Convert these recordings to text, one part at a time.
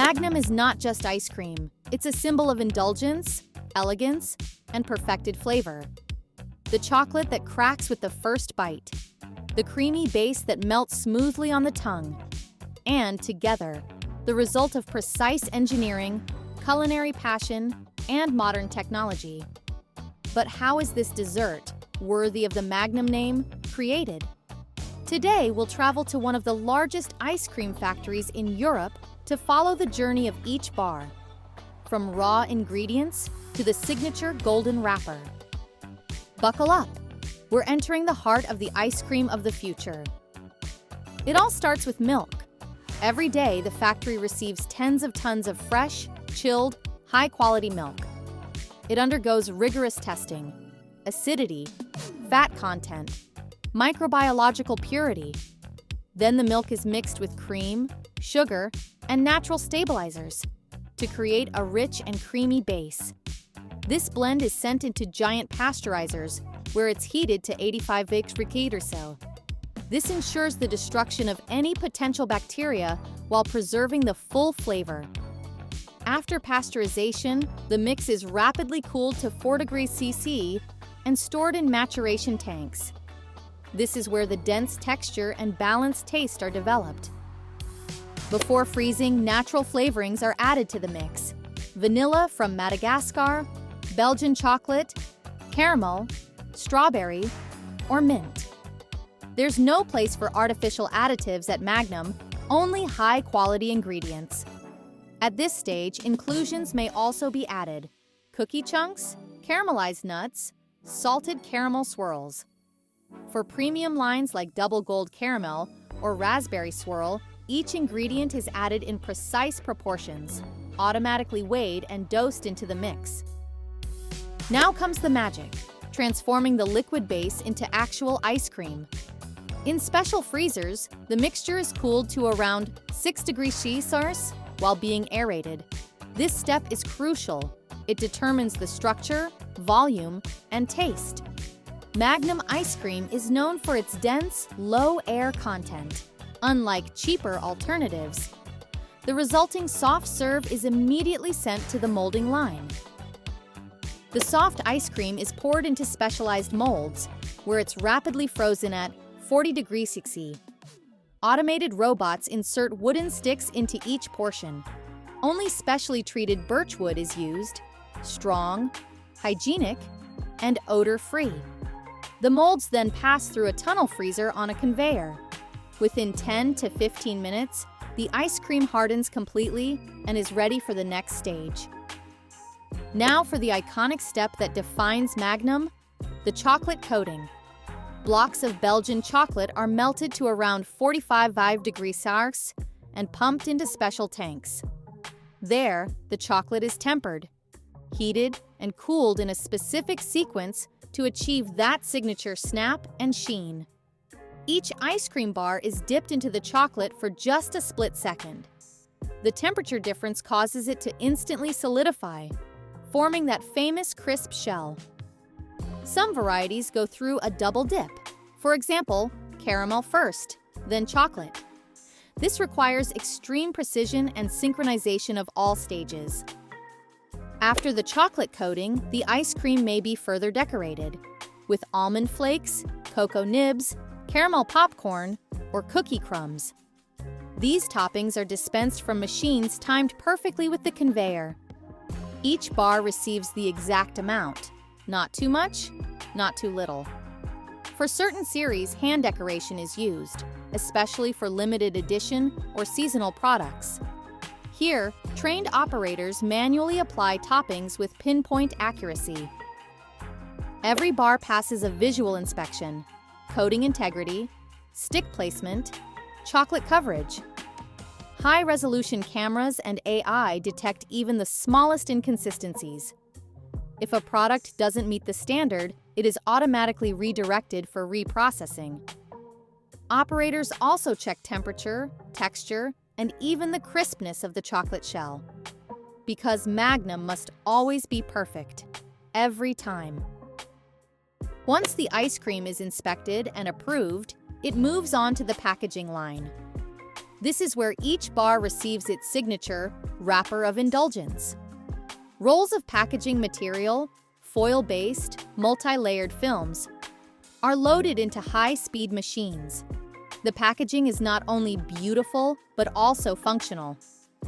Magnum is not just ice cream. It's a symbol of indulgence, elegance, and perfected flavor. The chocolate that cracks with the first bite, the creamy base that melts smoothly on the tongue, and together, the result of precise engineering, culinary passion, and modern technology. But how is this dessert, worthy of the Magnum name, created? Today, we'll travel to one of the largest ice cream factories in Europe to follow the journey of each bar, from raw ingredients to the signature golden wrapper. Buckle up! We're entering the heart of the ice cream of the future. It all starts with milk. Every day, the factory receives tens of tons of fresh, chilled, high-quality milk. It undergoes rigorous testing: acidity, fat content, microbiological purity. Then the milk is mixed with cream, sugar, and natural stabilizers to create a rich and creamy base. This blend is sent into giant pasteurizers, where it's heated to 85 degrees or so. This ensures the destruction of any potential bacteria while preserving the full flavor. After pasteurization, the mix is rapidly cooled to 4 degrees Celsius and stored in maturation tanks. This is where the dense texture and balanced taste are developed. Before freezing, natural flavorings are added to the mix: vanilla from Madagascar, Belgian chocolate, caramel, strawberry, or mint. There's no place for artificial additives at Magnum, only high-quality ingredients. At this stage, inclusions may also be added: cookie chunks, caramelized nuts, salted caramel swirls. For premium lines like double gold caramel or raspberry swirl, each ingredient is added in precise proportions, automatically weighed and dosed into the mix. Now comes the magic, transforming the liquid base into actual ice cream. In special freezers, the mixture is cooled to around 6 degrees Celsius while being aerated. This step is crucial. It determines the structure, volume, and taste. Magnum ice cream is known for its dense, low air content. Unlike cheaper alternatives, the resulting soft serve is immediately sent to the molding line. The soft ice cream is poured into specialized molds, where it's rapidly frozen at 40 degrees Celsius. Automated robots insert wooden sticks into each portion. Only specially treated birch wood is used, strong, hygienic, and odor-free. The molds then pass through a tunnel freezer on a conveyor. Within 10 to 15 minutes, the ice cream hardens completely and is ready for the next stage. Now for the iconic step that defines Magnum, the chocolate coating. Blocks of Belgian chocolate are melted to around 45 degrees Celsius and pumped into special tanks. There, the chocolate is tempered, heated, and cooled in a specific sequence to achieve that signature snap and sheen. Each ice cream bar is dipped into the chocolate for just a split second. The temperature difference causes it to instantly solidify, forming that famous crisp shell. Some varieties go through a double dip. For example, caramel first, then chocolate. This requires extreme precision and synchronization of all stages. After the chocolate coating, the ice cream may be further decorated with almond flakes, cocoa nibs, caramel popcorn, or cookie crumbs. These toppings are dispensed from machines timed perfectly with the conveyor. Each bar receives the exact amount, not too much, not too little. For certain series, hand decoration is used, especially for limited edition or seasonal products. Here, trained operators manually apply toppings with pinpoint accuracy. Every bar passes a visual inspection: coating integrity, stick placement, chocolate coverage. High-resolution cameras and AI detect even the smallest inconsistencies. If a product doesn't meet the standard, it is automatically redirected for reprocessing. Operators also check temperature, texture, and even the crispness of the chocolate shell. Because Magnum must always be perfect, every time. Once the ice cream is inspected and approved, it moves on to the packaging line. This is where each bar receives its signature, Wrapper of indulgence. Rolls of packaging material, foil-based, multi-layered films, are loaded into high-speed machines. The packaging is not only beautiful, but also functional.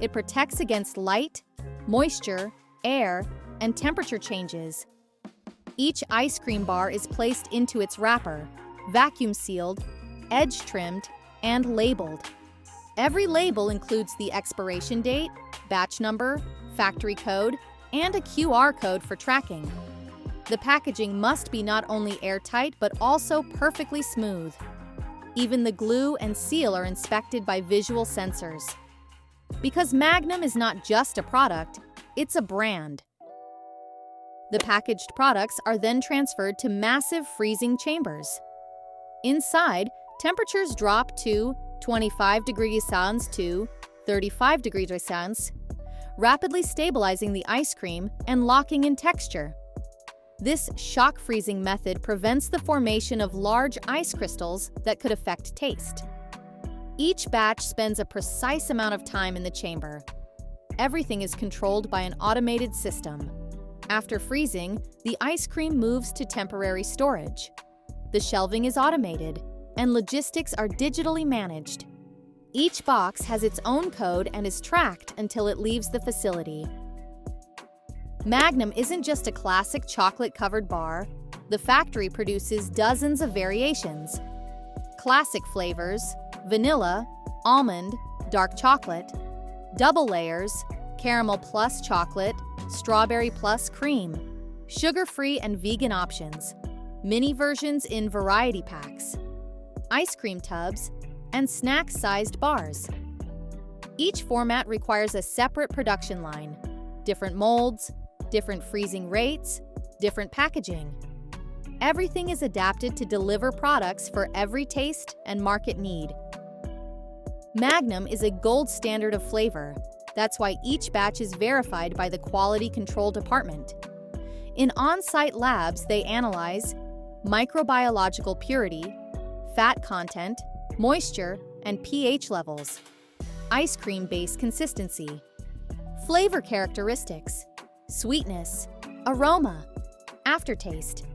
It protects against light, moisture, air, and temperature changes. Each ice cream bar is placed into its wrapper, vacuum-sealed, edge-trimmed, and labeled. Every label includes the expiration date, batch number, factory code, and a QR code for tracking. The packaging must be not only airtight but also perfectly smooth. Even the glue and seal are inspected by visual sensors. Because Magnum is not just a product, it's a brand. The packaged products are then transferred to massive freezing chambers. Inside, temperatures drop to 25 degrees Celsius to 35 degrees Celsius, rapidly stabilizing the ice cream and locking in texture. This shock freezing method prevents the formation of large ice crystals that could affect taste. Each batch spends a precise amount of time in the chamber. Everything is controlled by an automated system. After freezing, the ice cream moves to temporary storage. The shelving is automated, and logistics are digitally managed. Each box has its own code and is tracked until it leaves the facility. Magnum isn't just a classic chocolate-covered bar. The factory produces dozens of variations. Classic flavors: vanilla, almond, dark chocolate, double layers, caramel plus chocolate, strawberry plus cream, sugar-free and vegan options, mini versions in variety packs, ice cream tubs, and snack-sized bars. Each format requires a separate production line, different molds, different freezing rates, different packaging. Everything is adapted to deliver products for every taste and market need. Magnum is a gold standard of flavor. That's why each batch is verified by the quality control department. In on-site labs, they analyze microbiological purity, fat content, moisture, and pH levels, ice cream base consistency, flavor characteristics, sweetness, aroma, aftertaste.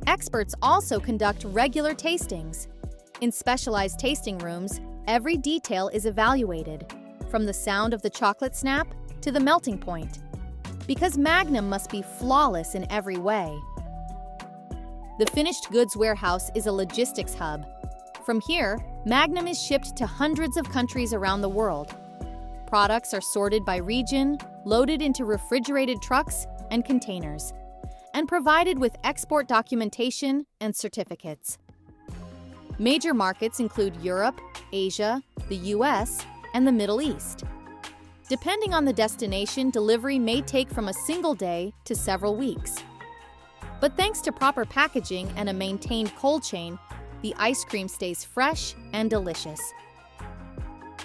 Experts also conduct regular tastings. In specialized tasting rooms, every detail is evaluated, from the sound of the chocolate snap to the melting point, because Magnum must be flawless in every way. The finished goods warehouse is a logistics hub. From here, Magnum is shipped to hundreds of countries around the world. Products are sorted by region, loaded into refrigerated trucks and containers, and provided with export documentation and certificates. Major markets include Europe, Asia, the US, and the Middle East. Depending on the destination, delivery may take from a single day to several weeks. But thanks to proper packaging and a maintained cold chain, the ice cream stays fresh and delicious.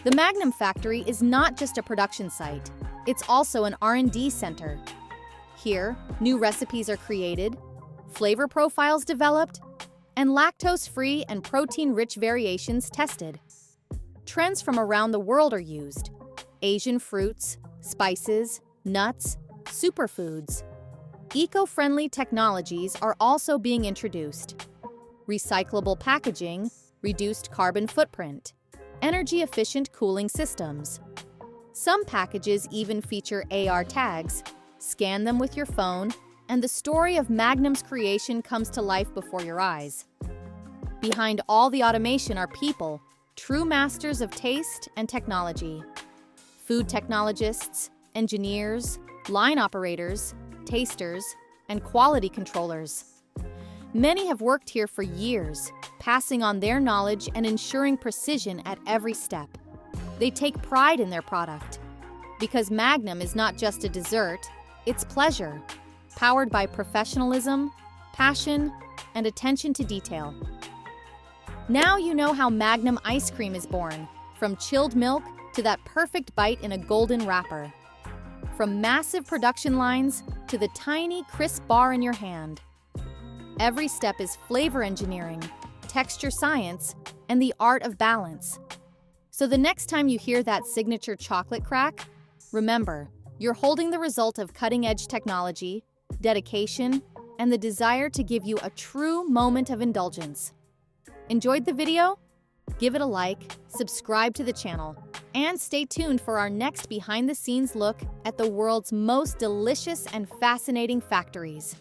The Magnum factory is not just a production site, it's also an R&D center. Here, new recipes are created, flavor profiles developed, and lactose-free and protein-rich variations tested. Trends from around the world are used: Asian fruits, spices, nuts, superfoods. Eco-friendly technologies are also being introduced: recyclable packaging, reduced carbon footprint, energy-efficient cooling systems. Some packages even feature AR tags. Scan them with your phone, and the story of Magnum's creation comes to life before your eyes. Behind all the automation are people, true masters of taste and technology. Food technologists, engineers, line operators, tasters, and quality controllers. Many have worked here for years, passing on their knowledge and ensuring precision at every step. They take pride in their product, because Magnum is not just a dessert, it's pleasure, powered by professionalism, passion, and attention to detail. Now you know how Magnum ice cream is born, from chilled milk to that perfect bite in a golden wrapper. From massive production lines to the tiny, crisp bar in your hand. Every step is flavor engineering, texture science, and the art of balance. So the next time you hear that signature chocolate crack, Remember, you're holding the result of cutting-edge technology, dedication, and the desire to give you a true moment of indulgence. Enjoyed the video? Give it a like, subscribe to the channel, and stay tuned for our next behind-the-scenes look at the world's most delicious and fascinating factories.